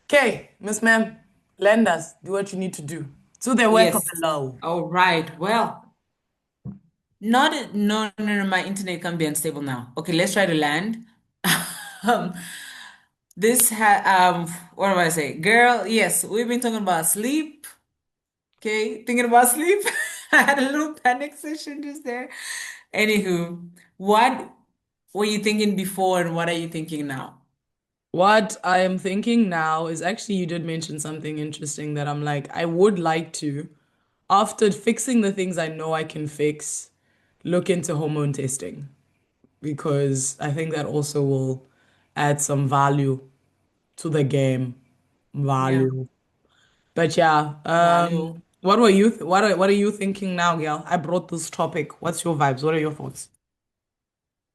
okay, Miss Ma'am, lend us. Do what you need to do. Do the work of Yes. the law. All right. Well, no. My internet can be unstable now. Okay, let's try to land. Um, this ha what do I say? Girl, yes, we've been talking about sleep. Okay, thinking about sleep. I had a little panic session just there. Anywho, what were you thinking before and what are you thinking now? What I am thinking now is actually, you did mention something interesting that I'm like, I would like to, after fixing the things I know I can fix, look into hormone testing because I think that also will add some value to the game. Yeah, Value. But yeah, value. what were you what are you thinking now, girl? I brought this topic. What's your vibes? What are your thoughts?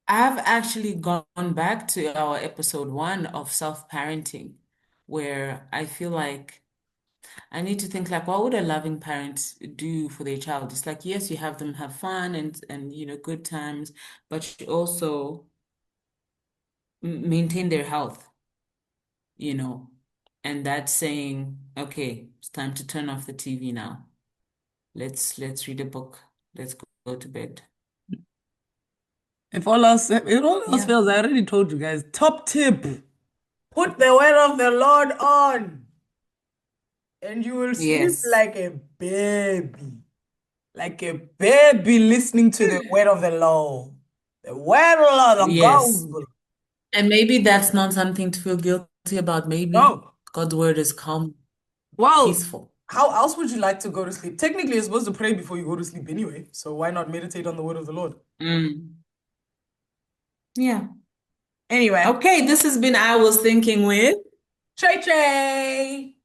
I've actually gone back to our episode one of self-parenting, where I feel like I need to think like, what would a loving parent do for their child? It's like, yes, you have them have fun and good times, but you also maintain their health, you know. And that's saying, okay, it's time to turn off the TV now. Let's read a book. Let's go to bed. If all else Yeah. fails, I already told you guys. Top tip: put the word of the Lord on, and you will sleep Yes. like a baby listening to the word of the Lord, the word of the Yes. gospel. And maybe that's not something to feel guilty about. Maybe No, God's word is calm, well, peaceful. how else would you like to go to sleep? Technically, you're supposed to pray before you go to sleep anyway. So why not meditate on the word of the Lord? Mm. Yeah. Anyway, Okay, this has been I Was Thinking with Trey Trey.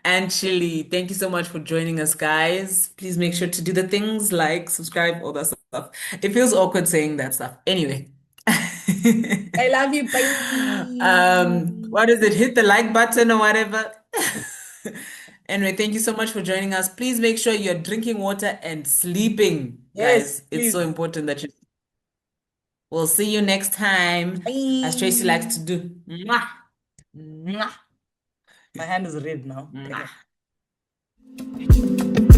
and Chili. Thank you so much for joining us, guys. Please make sure to do the things like subscribe, all that stuff. It feels awkward saying that stuff. Anyway. I love you. What is Bye. it? Hit the like button or whatever. Anyway, thank you so much for joining us. Please make sure you're drinking water and sleeping, Yes, guys. It's so please. important that you. We'll see you next time, as Tracy likes Bye. to do. Mwah, Mwah. My hand is red now. Damn mwah. it.